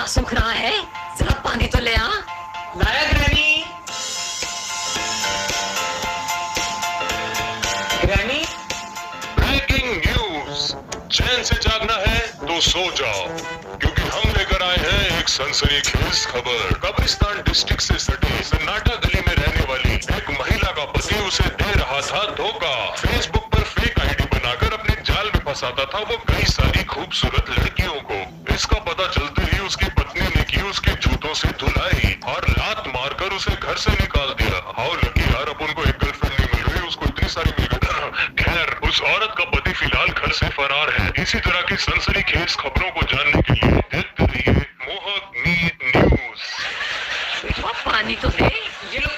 सूख रहा है, जरा पानी तो ले आ। लाया ग्रैनी। Granny, breaking news. चैन से जागना है तो सो जाओ, क्योंकि हम लेकर आए हैं एक सनसनीखेज खबर। कब्रिस्तान डिस्ट्रिक्ट से सटे सन्नाटा गली में रहने वाली एक महिला का पति उसे दे रहा था धोखा। फेसबुक पर फेक आईडी बनाकर अपने जाल में फंसाता था वो कई सारी खूबसूरत लड़कियों को। इसका पता चलते ही उसकी पत्नी ने की उसके जूतों से धुलाई और लात मारकर उसे घर से निकाल दिया। हाउ लकी यार, अपन को एक गर्लफ्रेंड नहीं मिल रही, उसको इतनी सारी मिल गई। खैर, उस औरत का पति फिलहाल घर से फरार है। इसी तरह की सनसनीखेज खबरों को जानने के लिए देखते रहिए मोहक नीट न्यूज। पानी तो दे। ये लो।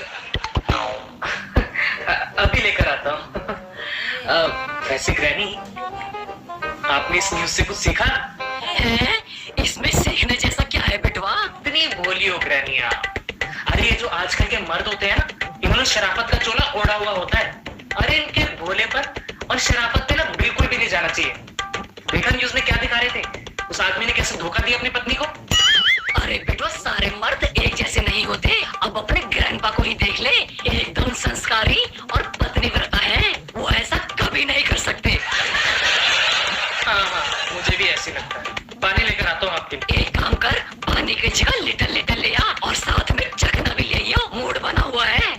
अभी लेकर आता हूँ। वैसे ग्रैनी, आपने इस न्यूज से कुछ सीखा? है? इसमें सीखने जैसा क्या है बेटवा? इतनी भोली हो ग्रैनी आप। अरे ये जो आजकल के मर्द होते हैं ना, इन्होंने शराफत का चोला ओढ़ा हुआ होता है। अरे इनके भोलेपन और शराफत पे ना बिल्कुल भी नहीं जाना चाहिए। देखा न्यूज में क्या दिखा रहे थे, उस आदमी ने कैसे धोखा दिया अपनी पत्नी को। अरे बेटवा, सारे मर्द एक जैसे नहीं होते। अब अपने ग्रैंडपा को ही देख ले, एकदम संस्कारी और पत्नीव्रता है। वो ऐसा कभी नहीं कर सकते। हाँ, मुझे भी ऐसे लगता है। पानी लेकर आता हूँ आपके लिए। एक काम कर, पानी की जगह लिटल लिटल ले आ और साथ में चखना भी ले आइयो, मूड बना हुआ है।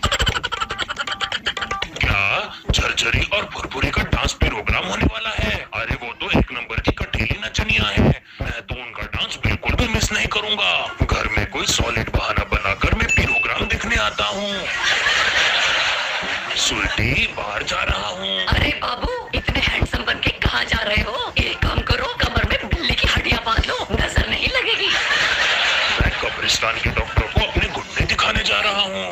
क्या झरझरी और फुरफुरी का डांस प्रोग्राम होने वाला है? अरे वो तो एक नंबर की कटीली नचनिया है। मैं तो उनका डांस बिल्कुल भी मिस नहीं करूंगा। घर में कोई सॉलिड बहाना बनाकर मैं प्रोग्राम देखने आता हूँ। स्वीटी, बाहर जा रहा हूँ। अरे बाबू, इतने हैंडसम बन के कहाँ जा रहे हो? एक काम करो, कमर में बिल्ली की हड्डियां बांध लो, नजर नहीं लगेगी। मैं कब्रिस्तान के डॉक्टर को अपने घुटने दिखाने जा रहा हूँ।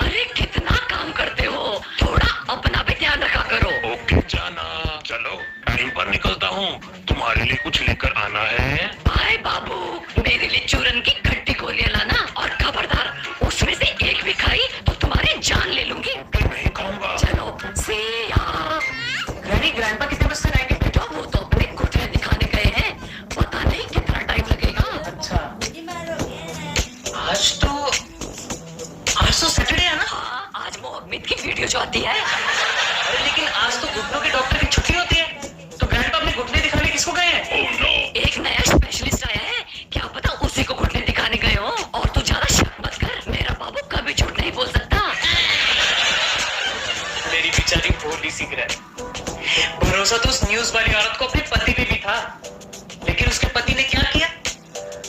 अरे कितना काम करते हो, थोड़ा अपना भी ध्यान रखा करो। ओके जाना, चलो टाइम पर निकलता हूँ। तुम्हारे लिए कुछ लेकर आना है? बाय बाबू, मेरे लिए चूरन की खट्टी गोलियां लाना, और खबरदार उसमें से एक भी खाई तो तुम्हारी जान ले लूंगी। नहीं खाऊंगा। चलो see ya। ग्रैनी, ग्रैंडपा कितने बजे तक आएंगे? बेटा वो तो अपने घुटने दिखाने गए हैं, पता नहीं कितना टाइम लगेगा। अच्छा, आज तो सैटरडे है ना? हाँ, आज मोहम्मद की वीडियो जो आती है। अरे लेकिन आज तो घुटनों के डॉक्टर की छुट्टी होती है, तो ग्रैंडपा अपने घुटने दिखाने किसको गए हैं? Oh no. एक नया स्पेशलिस्ट आया है, क्या पता उसी को घुटने दिखाने गए हो। और तू ज्यादा शक मत कर, मेरा बाबू कभी झूठ नहीं बोल सकता। मेरी बेचारी भोली सी ग्रैनी, भरोसा तो उस न्यूज वाली औरत को अपने पति पे भी था, लेकिन उसके पति ने क्या किया?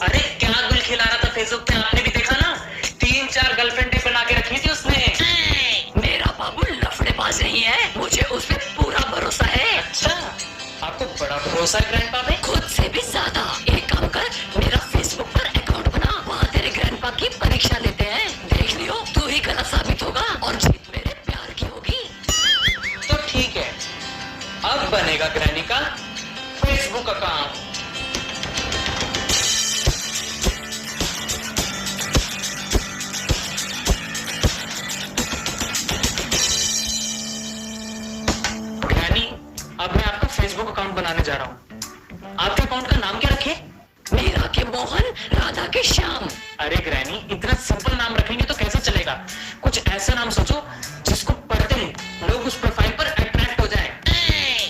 अरे क्या गुल खिला रहा था फेसबुक पे, आपने भी देखा ना? 3-4 गर्लफ्रेंडें बना के रखी थी उसने। मेरा बाबू लफड़ेबाज नहीं है, मुझे उस पे पूरा भरोसा है। अच्छा, आपको बड़ा भरोसा है ग्रैंडपा पे? खुद से भी ज्यादा। एक काम कर, मेरा फेसबुक पर अकाउंट बना, वहाँ तेरे ग्रैंडपा की परीक्षा लेते हैं। देख लियो, तू ही गलत साबित होगा और जीत मेरे प्यार की होगी। तो ठीक है, अब बनेगा ग्रैनी का फेसबुक अकाउंट। ग्रैनी, अब मैं आपका फेसबुक अकाउंट बनाने जा रहा हूँ। आपके अकाउंट का नाम क्या रखे? मीरा के मोहन, राधा के श्याम। अरे ग्रैनी, इतना सिंपल नाम रखेंगे तो कैसे चलेगा? कुछ ऐसा नाम सोचो जिसको पढ़ते ही लोग उस प्रोफाइल पर अट्रैक्ट हो जाए।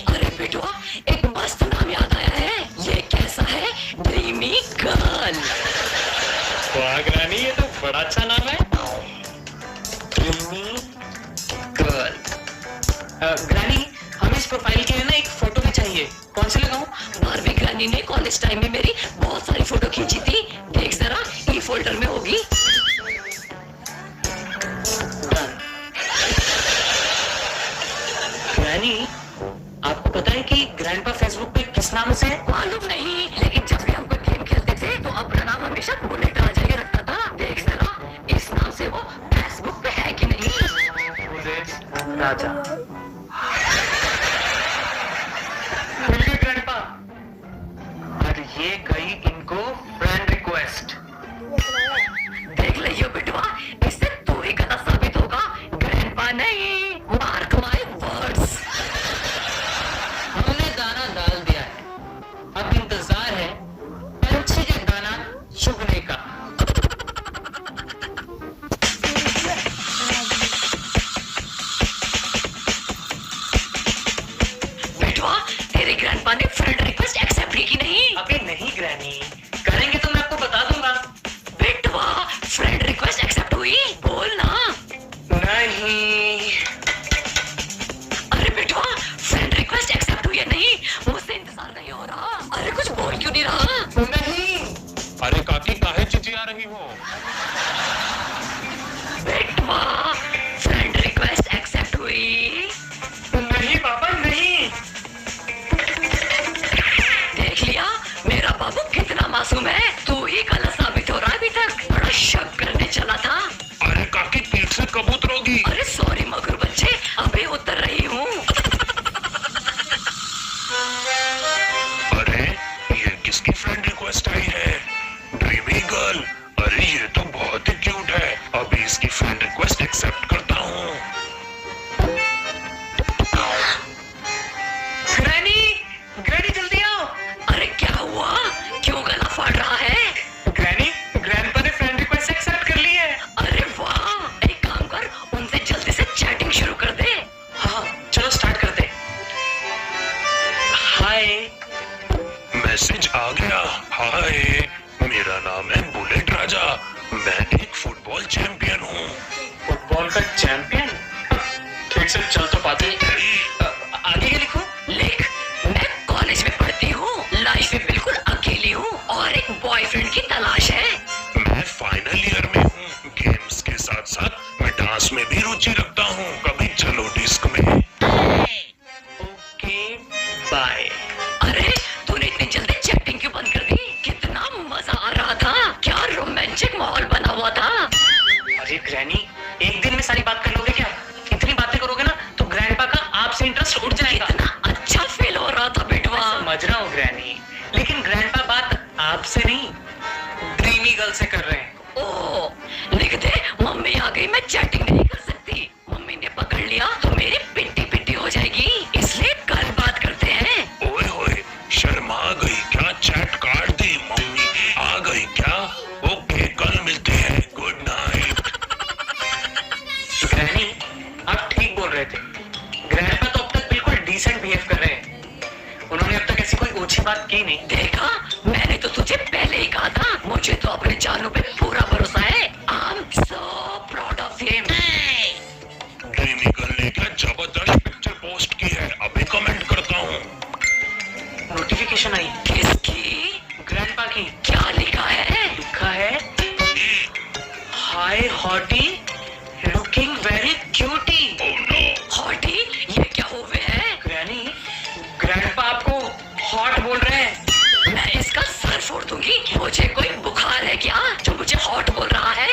अरे बेटवा, एक मस्त नाम याद आया है। ये कैसा है? Dreamy girl. वाह ग्रैनी, ये तो बड़ा अच्छा नाम है, ड्रीमी गर्ल। ग्रैनी, हमें इस प्रोफाइल के लिए ना एक फोटो भी चाहिए। कौन सी लगाऊं? बारहवीं ग्रैनी ने कॉलेज टाइम में मेरी बहुत सारी फोटो खींची थी, देख जरा, ई फोल्डर में होगी। ग्रैनी, आपको पता है कि ग्रैंडपा फेसबुक पे किस नाम से है? मालूम नहीं, लेकिन जब भी हम कोई गेम खेलते थे तो अपना नाम हमेशा बुलेट राजा ही रखता था। देख जरा, इस नाम से वो फेसबुक पे है कि नहीं। बुलेट राजा। मिल गई ग्रैंडपा, और ये गई इनको फ्रेंड रिक्वेस्ट। देख लियो बेटवा, इससे तू ही गलत साबित होगा, ग्रैंडपा नहीं। Mark my words. हमने दाना डाल दिया है, अब इंतजार है पंछी के दाना चुगने पाती आगे क्या लिखूं? लिख, मैं कॉलेज में पढ़ती हूँ, लाइफ में बिल्कुल अकेली हूँ और एक बॉयफ्रेंड की तलाश है। मैं फाइनल ईयर में हूँ। गेम्स के साथ साथ मैं डांस में भी रुचि रखता हूँ। कभी चलो डिस्क में। Okay bye. अरे तूने इतनी जल्दी चैटिंग क्यों बंद कर दी? कितना मजा आ रहा था, क्या रोमांटिक माहौल बना हुआ था। अरे ग्रैनी, एक दिन में सारी बात कर लोगे क्या? इतनी बातें करोगे ना तो ग्रैंडपा का आपसे इंटरेस्ट उठ जाएगा। कितना अच्छा फील हो रहा था बेटवा। समझ रहा हूँ ग्रैनी, लेकिन ग्रैंडपा बात आपसे नहीं ड्रीमी गर्ल से कर रहे हैं। ओह, लिख दे, मम्मी आ गई, मैं चैटिंग नहीं कर सकती। मम्मी ने पकड़ लिया तो मेरी पिट्टी पिट्टी हो जाएगी, इसलिए कल बात करते हैं। ओए होए, शर्मा गई क्या? चैट काट दी। मम्मी आ गई क्या? ओके, कल मिलते हैं। Good night. ग्रैनी, आप ठीक बोल रहे थे। ग्रैंडपा तो अब तक बिल्कुल डिसेंट बिहेव कर रहे हैं। उन्होंने अब तक ऐसी कोई ओछी बात की नहीं। देखा, मैंने तो तुझे पहले ही कहा था, मुझे तो अपने जानू पे पूरा भरोसा है। I am so proud of him. Dreamy girl ने क्या जबरदस्त पिक्चर पोस्ट की है, अभी कमेंट करता हूँ। नोटिफिकेशन आई, किसकी? ग्रैंडपा की। क्या लिखा है? लिखा है, hi hottie, looking very cutie. Oh no. Hottie, ये क्या हुए है? ग्रैनी, ग्रैंडपा आपको हॉट बोल रहे हैं। मैं इसका सर फोड़ दूंगी। मुझे कोई बुखार है क्या जो मुझे हॉट बोल रहा है?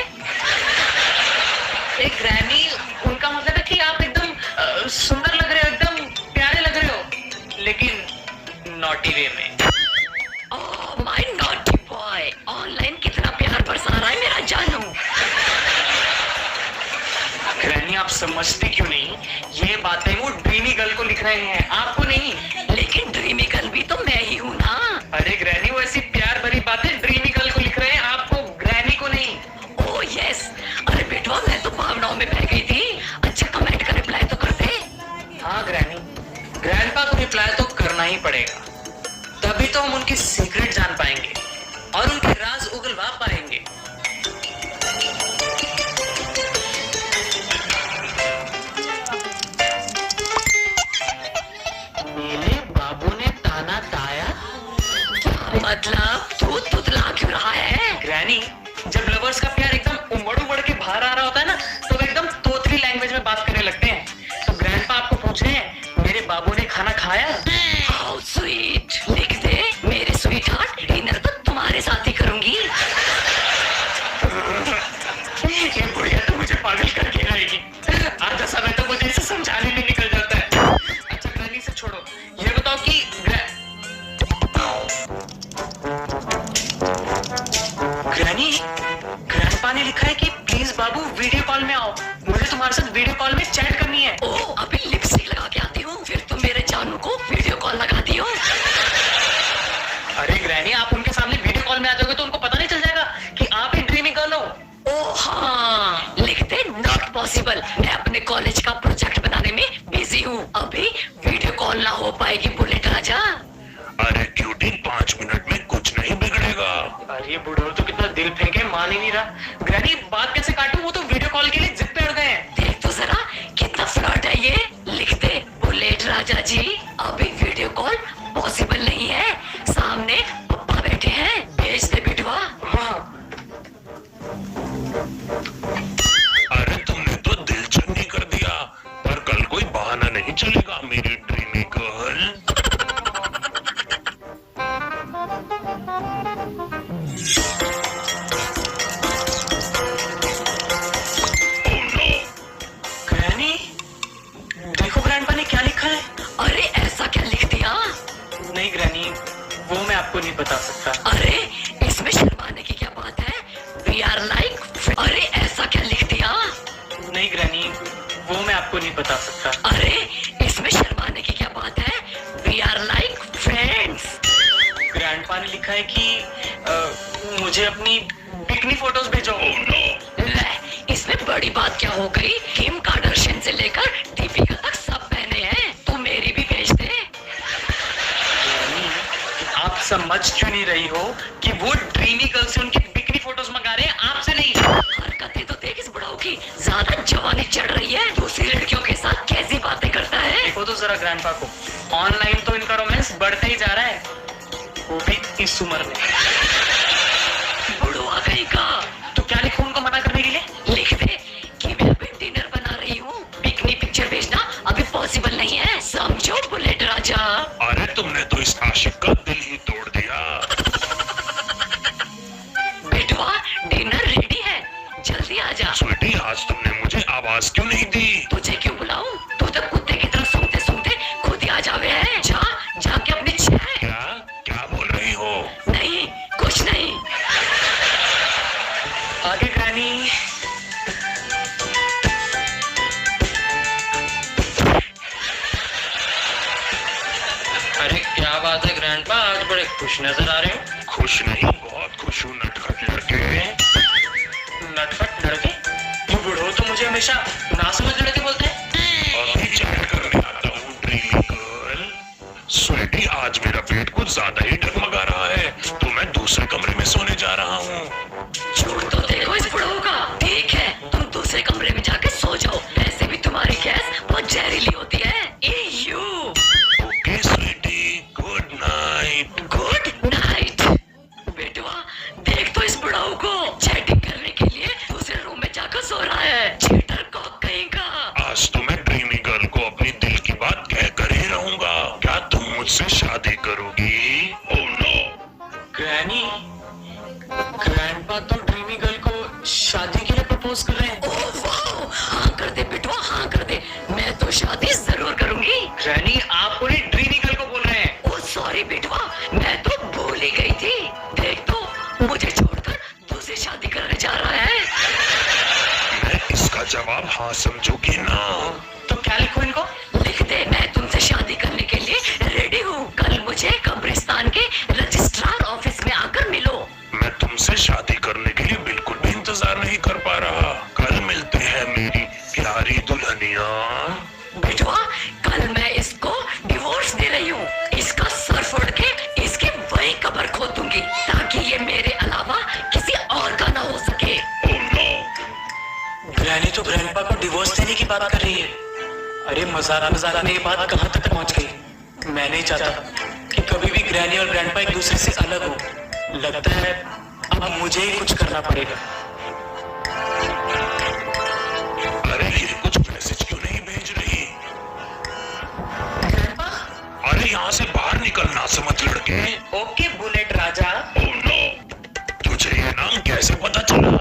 एक ग्रैनी, उनका मतलब है कि आप एकदम सुंदर लग रहे हो, एकदम प्यारे लग रहे हो, लेकिन नॉटी वे में। Oh my naughty boy, online कितना प्यार बरसा रहा है मेरा जानू। ग्रैनी, आप समझते क्यों नहीं? ये बातें वो ड्रीमी गर्ल को लिख रहे हैं, आपको नहीं। लेकिन ड्रीमी गर्ल भी तो मैं ही हूँ ना। अरे ग्रैनी, वो ऐसी प्यार भरी बातें ड्रीमी गर्ल को लिख रहे हैं, आपको, ग्रैनी को नहीं। ओह यस, अरे बेटवा मैं तो भावनाओं में बह गई थी। अच्छा कमेंट का रिप्लाई तो कर दे। हाँ ग्रैनी, ग्रैंडपा को रिप्लाई तो करना ही पड़ेगा, तभी तो हम उनकी सीक्रेट जान पाएंगे और उनके राज उगलवा पाएंगे। मेरे बाबू ने ताना ताया। मतलब तू तुतला क्यों रहा है? ग्रैनी, जब लवर्स का प्यार एकदम उमड़ उमड़ के बाहर आ रहा होता है ना, तो वो एकदम तोतली लैंग्वेज में बात करने लगते हैं। तो ग्रैंडपा आपको पूछ रहे हैं, मेरे बाबू ने खाना खाया? How sweet. लिख दे, मेरे स्वीट हार्ट, डिनर तो तुम्हारे साथ ही करूंगी। ये बुढ़िया तो मुझे पागल करके रहेगी। आधा समय तो मुझे इसे समझाने में निकल जाता है। अच्छा ग्रैनी से छोड़ो, ये बताओ कि ग्रैनी, ग्रैंडपा ने लिखा है कि प्लीज बाबू वीडियो कॉल में आओ, मुझे तुम्हारे साथ वीडियो कॉल में चैट करनी है। ओह, अभी लिपस्टिक लगा के आती हूँ, फिर तुम मेरे जानू को वीडियो कॉल लगाती हो। अरे ग्रैनी, आप उनके सामने वीडियो कॉल में आ जाओगे तो उनको पता नहीं चल जाएगा कि आप एक ड्रीमी गर्ल हो। ओह हाँ, लिख दे, नॉट पॉसिबल। मैं अपने कॉलेज का प्रोजेक्ट बनाने में बिजी हूँ, अभी वीडियो कॉल ना हो पाएगी बुलेट राजा। अरे क्यूटी, 5 मिनट में कुछ नहीं बिगड़ेगा। अरे बुढ़ोर तो कितना दिल फेंके, मान ही नहीं रहा। ग्रैनी, बात कैसे काटूं? वो तो वीडियो कॉल के लिए जिद पे अड़ गए हैं। देख तो जरा कितना फ्लर्ट है ये। लिख दे, बुलेट राजा जी, अभी वीडियो कॉल पॉसिबल नहीं है, सामने पप्पा बैठे हैं, भेज दे बिटवा। हाँ। अरे तुमने तो दिल चंगी कर दिया, पर कल कोई बहाना नहीं चलेगा मेरी dreamy girl. Oh no. Granny, देखो ग्रैंडपा ने क्या लिखा है। अरे ऐसा क्या लिख दिया? नहीं ग्रैनी, वो मैं आपको नहीं बता सकता। अरे इसमें शर्माने की क्या बात है? We are like, अरे ऐसा क्या लिख दिया? नहीं ग्रैनी, वो मैं आपको नहीं बता सकता। अरे इसमें शर्माने की क्या बात है? We are like friends। Grandpa ने लिखा है कि मुझे अपनी पिकनिक फोटोज भेजो। Oh no. ले, इसमें बड़ी बात क्या हो गई? किम कार्दाशियन से लेकर दीपिका तक सब पहने हैं, तू मेरी भी भेज दे। आप समझ क्यों नहीं रही हो कि वो ड्रीमी गर्ल से उनकी बिकनी फोटोज मंगा रहे हैं, आपसे नहीं। हरकतें तो देख इस बुढ़ाऊ की, ज्यादा जवानी चढ़ रही है, दूसरी लड़कियों के साथ कैसी बातें करता देखो तो जरा ग्रैंडपा को, ऑनलाइन तो इनका रोमांस बढ़ता ही जा रहा है, वो भी इस उम्र में। बुढ़वा कहीं का। तो क्या लिखूं उनको मना करने के लिए? लिख दे कि मैं अभी डिनर बना रही हूँ, बिकनी पिक्चर भेजना अभी पॉसिबल नहीं है, समझो बुलेट राजा। अरे तुमने तो इस आशिक का दिल ही तोड़ दिया। बेटवा डिनर रेडी है, जल्दी आ जा। स्वीटी, आज तुमने मुझे आवाज क्यों नहीं दी? तुझे क्यों बुलाऊं? तू तो कुत्ते की तरह सूंघते सूंघते खुद ही आ जावे है। जाके अपनी क्या बोल रही हो? नहीं कुछ नहीं। आगे ग्रैनी। अरे क्या बात है ग्रैंडपा, आज बड़े खुश नजर आ रहे हो। खुश नहीं, बहुत खुश हूँ नटखट लड़के। नटखट लड़के? ये बूढ़ो तो मुझे हमेशा नासमझ लड़के बोलते हैं। अभी चाय करने आता हूँ ड्रीमी गर्ल। स्वीटी, आज मेरा पेट कुछ ज्यादा ही डगमगा रहा है, तो मैं दूसरे कमरे में सोने जा रहा हूँ। झूठ तो देखो इस बुढ़ऊ का। ठीक है, तुम दूसरे कमरे में जाके सो जाओ, वैसे भी तुम्हारी गैस बहुत जहरीली होती है। Okay sweety, good night. Good night. बेटवा देख तो इस बुढ़ाऊ को, चैटिंग करने के लिए दूसरे रूम में जाकर सो रहा है, चीटर कॉक कहीं का। आज तो मैं ड्रीमी गर्ल को अपनी दिल की बात कह कर ही रहूंगा। क्या तुम मुझसे शादी करोगी? Oh no. ग्रैनी, ग्रैंडपा तो ड्रीमी गर्ल को शादी के लिए प्रपोज कर रहे हैं। ओह वाह, हाँ कर दे बेटवा, हाँ कर दे, मैं तो शादी जरूर करूंगी। ग्रैनी, आप पूरी ड्रीमी गर्ल को बोल रहे हैं। ओह सॉरी बेटवा, मैं तो भूल ही गई थी। देख तो मुझे छोड़कर दूसरी शादी करने जा रहा है। मैं इसका जवाब हाँ समझूंगी ना? तो क्या लिखूं इनको? लिख दे, मैं तुमसे शादी करने के लिए रेडी हूँ, कल मुझे कब्रिस्तान के रजिस्ट्रार ऑफिस में आकर मिलो। मैं तुमसे शादी करने के लिए बिल्कुल भी इंतजार नहीं कर पा रहा। कल मिलते हैं मेरी प्यारी दुल्हनिया। बेटवा कल मैं इसको डिवोर्स दे रही हूँ, इसका सर फोड़ के इसकी वही कब्र खोद दूंगी, ताकि ये मेरे अलावा किसी और का ना हो सके। Oh no. ग्रैनी तो ग्रैंडपा को डिवोर्स देने की बात कर रही है। अरे मजाक में ये बात कहाँ तक पहुँच गई। मैं नहीं चाहता कि कभी भी ग्रैनी और ग्रैंडपा एक दूसरे से अलग हो। लगता है अब मुझे ही कुछ करना पड़ेगा। अरे ये कुछ मैसेज क्यों नहीं भेज रही? अरे यहाँ से बाहर निकलना समझ लड़के। Okay bullet Raja. Oh no. तुझे ये नाम कैसे पता चला?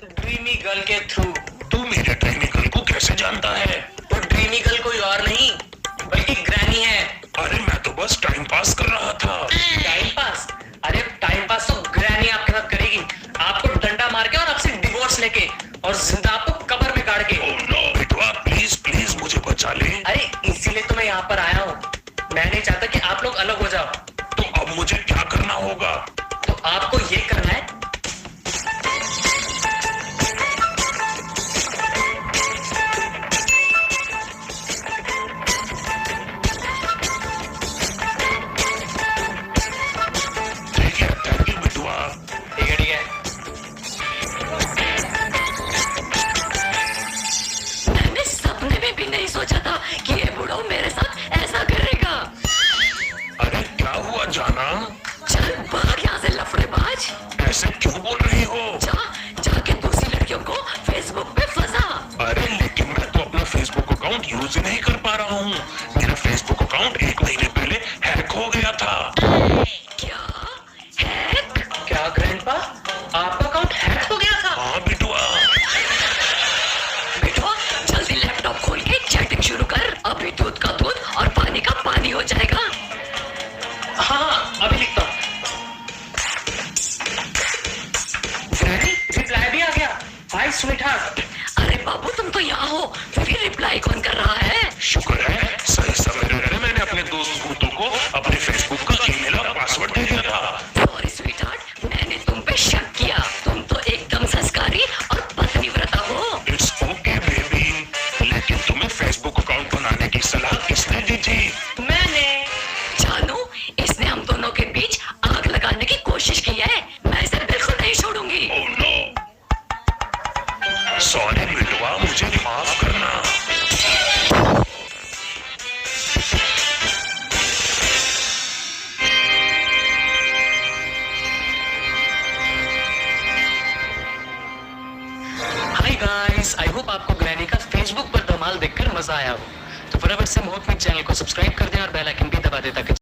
ड्रीमी गर्ल के थ्रू। तू मेरे ड्रीमी गर्ल को कैसे जानता है? वो ड्रीमी गर्ल कोई और नहीं बल्कि ग्रैनी है। अरे मैं तो बस टाइम पास कर रहा था। Time pass? अरे टाइम पास तो ग्रैनी आपके साथ करेगी, आपको डंडा मार के और आपसे डिवोर्स लेके और जिंदा आपको कब्र में गाड़ के। Oh no. बेटवा प्लीज प्लीज मुझे बचा ले। अरे इसीलिए तो मैं यहाँ पर आया हूँ। मैं नहीं चाहता कि आप लोग अलग हो जाओ। तो अब मुझे क्या करना होगा? तो आपको ये करना है, ठीक है, थैंक यू बेटवा। ठीक है ठीक है। मैंने सपने में भी नहीं सोचा था कि ये बुढ़ऊ मेरे साथ ऐसा करेगा। अरे क्या हुआ जाना? चल भाग यहाँ से लफड़ेबाज। ऐसे क्यों बोल रही हो? जाके दूसरी लड़कियों को फेसबुक पे फंसा। अरे लेकिन मैं तो अपना फेसबुक अकाउंट यूज ही नहीं कर पा रहा हूँ। मेरा फेसबुक अकाउंट 1 महीने पहले हैक हो गया था। क्या हैक? क्या ग्रैंडपा आपका अकाउंट हैक हो गया था? हाँ बेटवा। बेटवा जल्दी लैपटॉप खोल के चैटिंग शुरू कर, अभी दूध का दूध और पानी का पानी हो जाएगा। हाँ अभी लिखता हूँ। रिप्लाई भी आ गया। हाय स्वीटहार्ट। अरे बाबू तुम तो यहाँ हो, फिर रिप्लाई कौन कर रहा है? शुक्र है सही समय रहने मैंने अपने दोस्त भूतों को अपने फेसबुक का ईमेल मजा आया हो तो फटाफट से मोहित मीत चैनल को सब्सक्राइब कर दें और बेल आइकन भी दबा दें ताकि